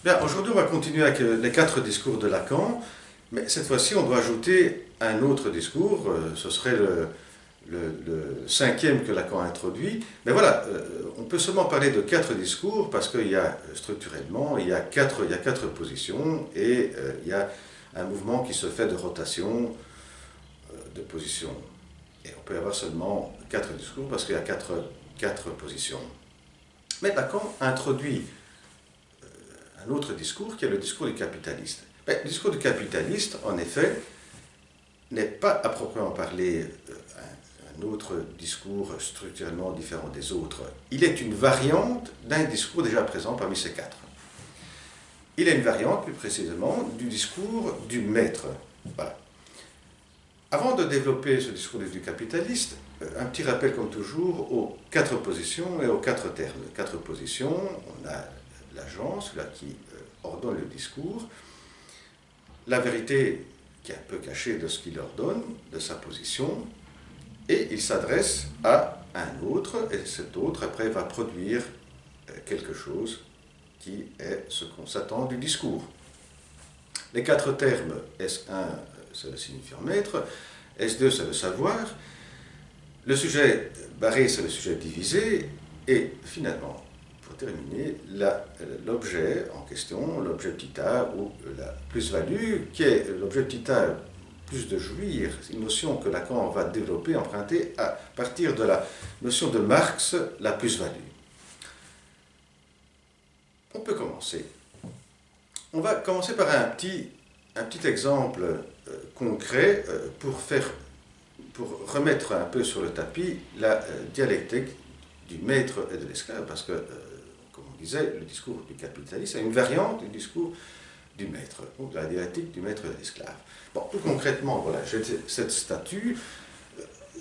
Bien, aujourd'hui, on va continuer avec les 4 discours de Lacan, mais cette fois-ci, on doit ajouter un autre discours. Ce serait le 5e que Lacan a introduit. Mais voilà, on peut seulement parler de 4 discours parce qu'il y a structurellement, il y a quatre positions et il y a un mouvement qui se fait de rotation de positions. Et on peut avoir seulement 4 discours parce qu'il y a quatre positions. Mais Lacan introduit un autre discours qui est le discours du capitaliste. Mais le discours du capitaliste, en effet, n'est pas à proprement parler un autre discours structurellement différent des autres. Il est une variante d'un discours déjà présent parmi ces 4. Il est une variante, plus précisément, du discours du maître. Voilà. Avant de développer ce discours du capitaliste, un petit rappel comme toujours aux 4 positions et aux 4 termes. 4 positions, on a l'agent, celui-là qui ordonne le discours, la vérité qui est un peu cachée de ce qu'il ordonne, de sa position, et il s'adresse à un autre, et cet autre après va produire quelque chose qui est ce qu'on s'attend du discours. Les 4 termes, S1 c'est le signifiant maître, S2 c'est le savoir, le sujet barré c'est le sujet divisé, et finalement, pour terminer, l'objet en question, l'objet petit a ou la plus-value, qui est l'objet petit a plus de jouir, c'est une notion que Lacan va développer, emprunter à partir de la notion de Marx, la plus-value. On peut commencer. On va commencer par un petit exemple concret pour remettre un peu sur le tapis la dialectique du maître et de l'esclave, parce que, comme on disait, le discours du capitaliste est une variante du discours du maître, ou de la dialectique du maître et de l'esclave. Bon, tout concrètement, voilà, j'ai cette statue,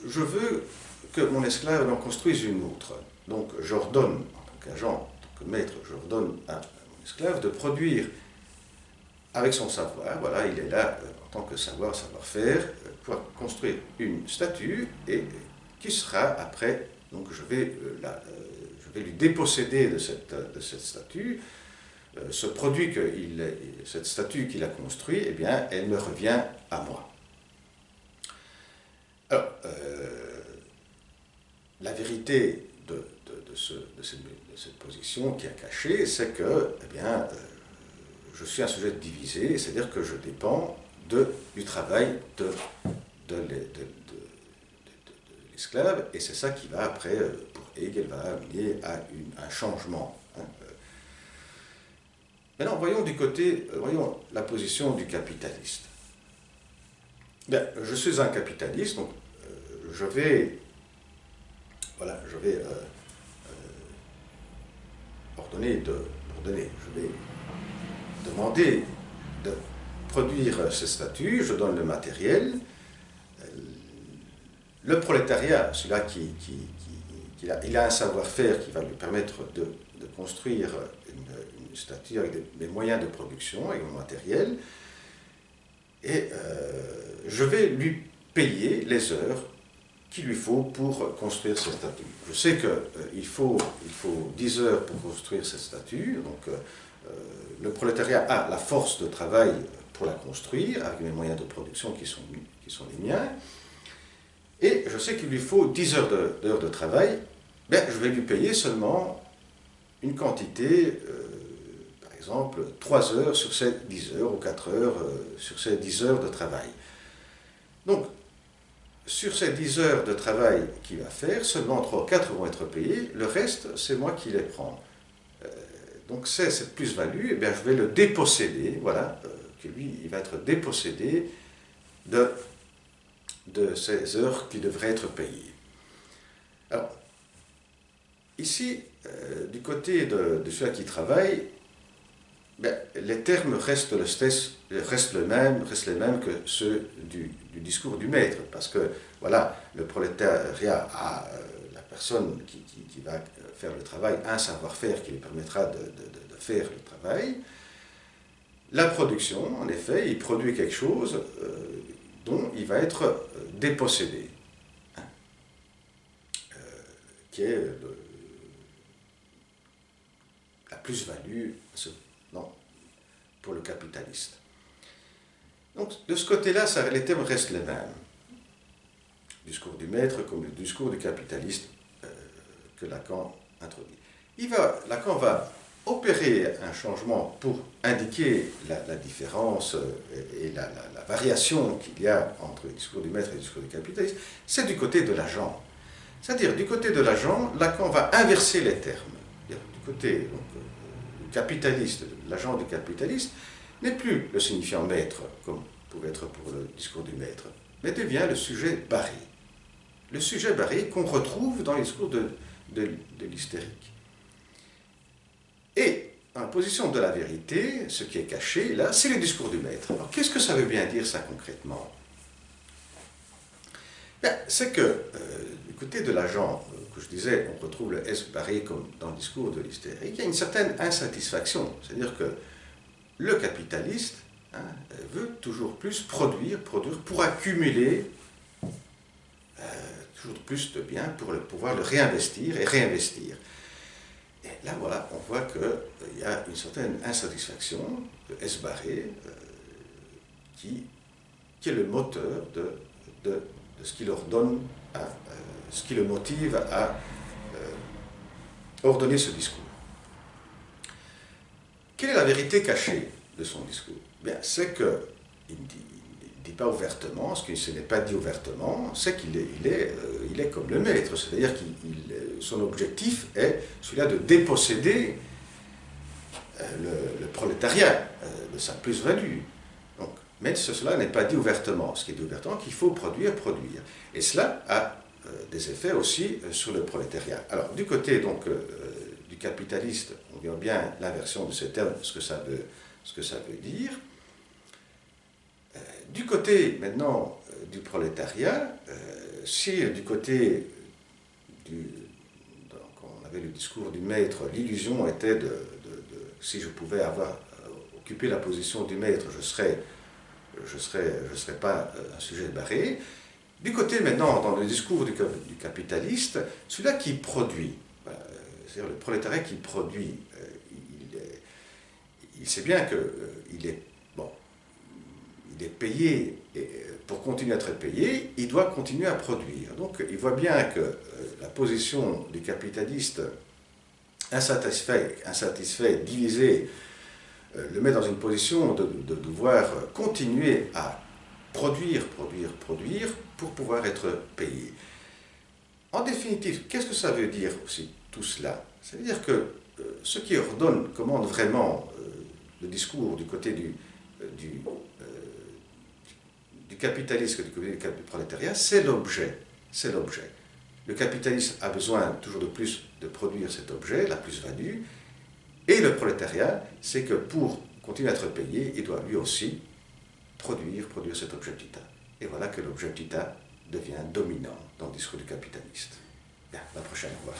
je veux que mon esclave en construise une autre. Donc j'ordonne, en tant qu'agent, en tant que maître, j'ordonne à mon esclave de produire avec son savoir, voilà, il est là en tant que savoir-faire, pour construire une statue et qui sera après, donc je vais lui déposséder de cette statue. Ce produit, cette statue qu'il a construit, eh bien, elle me revient à moi. Alors, la vérité de cette position qui est cachée, c'est que, eh bien, je suis un sujet divisé, c'est-à-dire que je dépends du travail de l'esclave, et c'est ça qui va après, pour Hegel, va amener à un changement. Maintenant, voyons la position du capitaliste. Bien, je suis un capitaliste, donc je vais je vais demander de produire ces statuts, je donne le matériel. Le prolétariat, celui-là il a un savoir-faire qui va lui permettre de construire une statue avec des moyens de production, avec mon matériel, et je vais lui payer les heures qu'il lui faut pour construire cette statue. Je sais qu'il faut 10 heures pour construire cette statue, donc le prolétariat a la force de travail pour la construire, avec les moyens de production qui sont les miens, et je sais qu'il lui faut 10 heures de travail, ben, je vais lui payer seulement une quantité, par exemple 3 heures sur ces 10 heures, ou 4 heures sur ces 10 heures de travail. Donc, sur ces 10 heures de travail qu'il va faire, seulement 3 ou 4 vont être payés, le reste, c'est moi qui les prends. Donc c'est cette plus-value, eh bien, je vais le déposséder, voilà, que lui, il va être dépossédé de ces heures qui devraient être payées. Alors, ici, du côté de celui qui travaille, ben, les termes restent les mêmes que ceux du discours du maître, parce que voilà, le prolétariat a la personne qui va faire le travail, un savoir-faire qui lui permettra de faire le travail. La production, en effet, il produit quelque chose dont il va être dépossédé, hein, qui est la plus-value pour le capitaliste. Donc de ce côté-là, les thèmes restent les mêmes. Le discours du maître comme le discours du capitaliste que Lacan introduit. Lacan va opérer un changement pour indiquer la différence et la variation qu'il y a entre le discours du maître et le discours du capitaliste. C'est du côté de l'agent. C'est-à-dire, du côté de l'agent, Lacan va inverser les termes. Du côté du capitaliste, l'agent du capitaliste, n'est plus le signifiant maître, comme pouvait être pour le discours du maître, mais devient le sujet barré. Le sujet barré qu'on retrouve dans les discours de l'hystérique. Et, en position de la vérité, ce qui est caché, là, c'est le discours du maître. Alors, qu'est-ce que ça veut bien dire, ça, concrètement? C'est que, du côté de l'agent, que je disais, on retrouve le S barré comme dans le discours de l'hystérique, il y a une certaine insatisfaction. C'est-à-dire que le capitaliste veut toujours plus produire pour accumuler toujours plus de biens pour pouvoir le réinvestir et réinvestir. Et là, voilà, on voit qu'il y a une certaine insatisfaction, de S barré, qui est le moteur de ce qui leur donne, ce qui le motive à ordonner ce discours. Quelle est la vérité cachée de son discours? Bien, c'est qu'il ne dit pas ouvertement, ce qui ne n'est pas dit ouvertement, c'est qu'il est comme le maître, c'est-à-dire que son objectif est celui-là de déposséder le prolétariat de sa plus-value. Mais cela n'est pas dit ouvertement. Ce qui est dit ouvertement, qu'il faut produire. Et cela a des effets aussi sur le prolétariat. Alors, du côté donc, du capitaliste, on voit bien l'inversion de ces termes, ce que ça veut dire. Du côté, maintenant, du prolétariat, si du côté donc on avait le discours du maître, l'illusion était si je pouvais avoir occupé la position du maître, je serais pas un sujet barré. Du côté maintenant, dans le discours du capitaliste, celui-là qui produit, c'est-à-dire le prolétariat qui produit, il sait bien qu'il est payé, et pour continuer à être payé, il doit continuer à produire. Donc il voit bien que la position du capitaliste insatisfait, divisé, le met dans une position de devoir continuer à produire pour pouvoir être payé. En définitive, qu'est-ce que ça veut dire aussi tout cela? Ça veut dire que ce qui commande vraiment le discours du côté du capitaliste que du côté du prolétariat, c'est l'objet. Le capitaliste a besoin toujours de plus de produire cet objet, la plus-value, et le prolétariat, c'est que pour continuer à être payé, il doit lui aussi produire cet objet petit a. Et voilà que l'objet petit a devient dominant dans le discours du capitaliste. Bien, la prochaine, au revoir.